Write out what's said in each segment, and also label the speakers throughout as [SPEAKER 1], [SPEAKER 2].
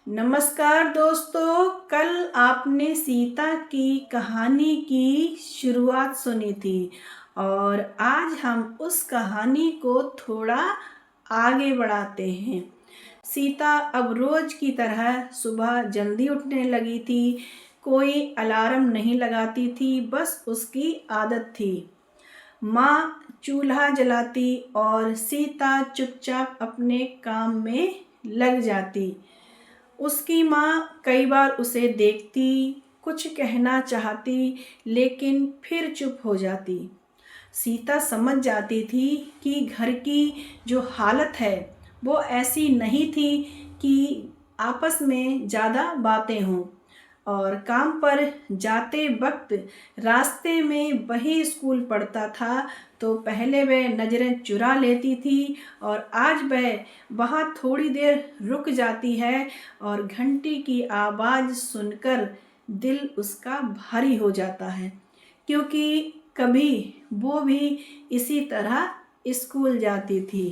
[SPEAKER 1] नमस्कार दोस्तों। कल आपने सीता की कहानी की शुरुआत सुनी थी और आज हम उस कहानी को थोड़ा आगे बढ़ाते हैं। सीता अब रोज की तरह सुबह जल्दी उठने लगी थी। कोई अलार्म नहीं लगाती थी, बस उसकी आदत थी। माँ चूल्हा जलाती और सीता चुपचाप अपने काम में लग जाती। उसकी माँ कई बार उसे देखती, कुछ कहना चाहती, लेकिन फिर चुप हो जाती। सीता समझ जाती थी कि घर की जो हालत है वो ऐसी नहीं थी कि आपस में ज़्यादा बातें हों। और काम पर जाते वक्त रास्ते में वही स्कूल पड़ता था, तो पहले वह नज़रें चुरा लेती थी और आज वह वहाँ थोड़ी देर रुक जाती है और घंटी की आवाज़ सुनकर दिल उसका भारी हो जाता है, क्योंकि कभी वो भी इसी तरह स्कूल जाती थी।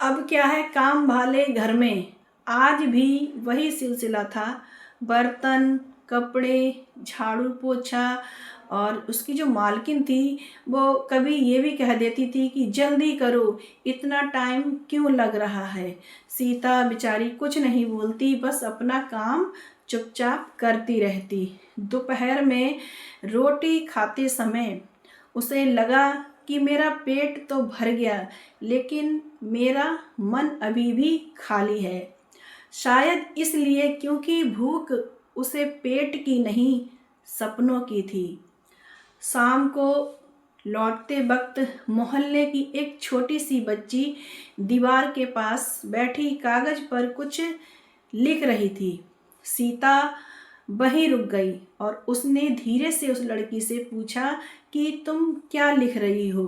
[SPEAKER 1] अब क्या है, काम वाले घर में आज भी वही सिलसिला था। बर्तन, कपड़े, झाड़ू पोछा। और उसकी जो मालकिन थी वो कभी ये भी कह देती थी कि जल्दी करो, इतना टाइम क्यों लग रहा है। सीता बेचारी कुछ नहीं बोलती, बस अपना काम चुपचाप करती रहती। दोपहर में रोटी खाते समय उसे लगा कि मेरा पेट तो भर गया, लेकिन मेरा मन अभी भी खाली है। शायद इसलिए क्योंकि भूख उसे पेट की नहीं, सपनों की थी। शाम को लौटते वक्त मोहल्ले की एक छोटी सी बच्ची दीवार के पास बैठी कागज पर कुछ लिख रही थी। सीता वहीं रुक गई और उसने धीरे से उस लड़की से पूछा कि तुम क्या लिख रही हो।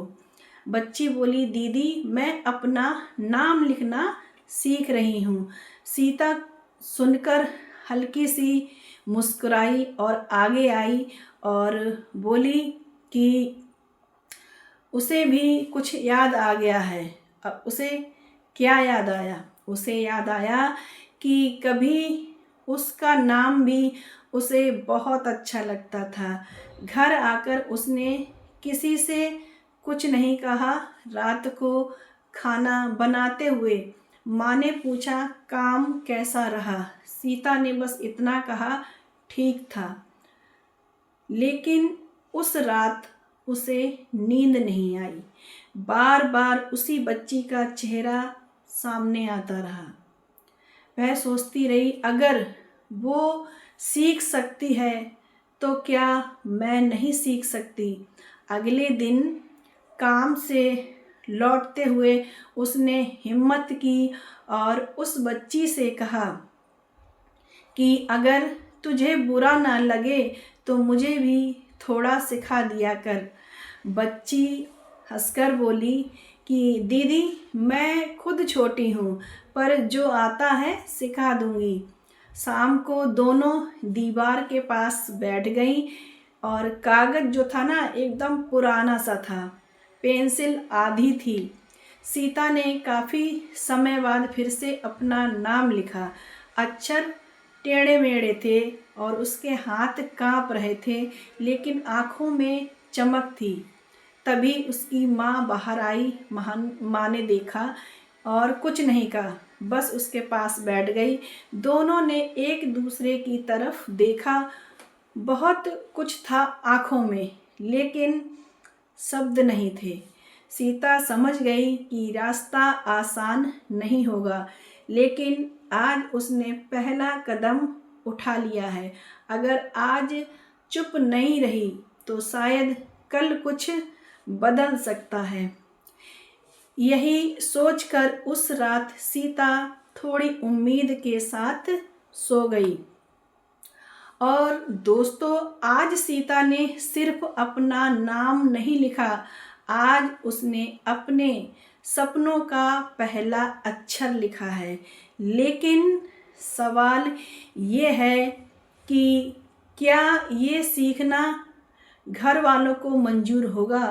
[SPEAKER 1] बच्ची बोली, दीदी मैं अपना नाम लिखना सीख रही हूँ। सीता सुनकर हल्की सी मुस्कुराई और आगे आई और बोली कि उसे भी कुछ याद आ गया है। अब उसे क्या याद आया? उसे याद आया कि कभी उसका नाम भी उसे बहुत अच्छा लगता था। घर आकर उसने किसी से कुछ नहीं कहा। रात को खाना बनाते हुए माँ ने पूछा, काम कैसा रहा? सीता ने बस इतना कहा, ठीक था। लेकिन उस रात उसे नींद नहीं आई। बार बार उसी बच्ची का चेहरा सामने आता रहा। वह सोचती रही, अगर वो सीख सकती है तो क्या मैं नहीं सीख सकती। अगले दिन काम से लौटते हुए उसने हिम्मत की और उस बच्ची से कहा कि अगर तुझे बुरा ना लगे तो मुझे भी थोड़ा सिखा दिया कर। बच्ची हंसकर बोली कि दीदी मैं खुद छोटी हूँ, पर जो आता है सिखा दूँगी। शाम को दोनों दीवार के पास बैठ गईं और कागज़ जो था ना एकदम पुराना सा था, पेंसिल आधी थी। सीता ने काफ़ी समय बाद फिर से अपना नाम लिखा। अक्षर टेढ़े मेढ़े थे और उसके हाथ काँप रहे थे, लेकिन आँखों में चमक थी। तभी उसकी माँ बाहर आई। माँ ने देखा और कुछ नहीं कहा, बस उसके पास बैठ गई। दोनों ने एक दूसरे की तरफ देखा। बहुत कुछ था आँखों में, लेकिन शब्द नहीं थे। सीता समझ गई कि रास्ता आसान नहीं होगा, लेकिन आज उसने पहला कदम उठा लिया है। अगर आज चुप नहीं रही तो शायद कल कुछ बदल सकता है। यही सोचकर उस रात सीता थोड़ी उम्मीद के साथ सो गई। और दोस्तों, आज सीता ने सिर्फ अपना नाम नहीं लिखा, आज उसने अपने सपनों का पहला अक्षर लिखा है। लेकिन सवाल ये है कि क्या ये सीखना घर वालों को मंजूर होगा?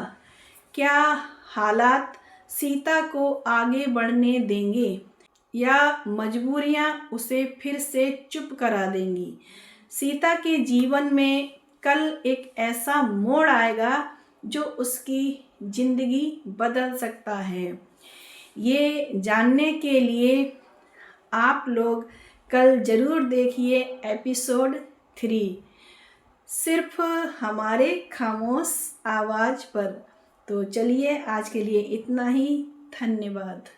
[SPEAKER 1] क्या हालात सीता को आगे बढ़ने देंगे, या मजबूरियां उसे फिर से चुप करा देंगी। सीता के जीवन में कल एक ऐसा मोड़ आएगा जो उसकी जिंदगी बदल सकता है। ये जानने के लिए आप लोग कल ज़रूर देखिए एपिसोड 3, सिर्फ हमारे खामोश आवाज़ पर। तो चलिए आज के लिए इतना ही। धन्यवाद।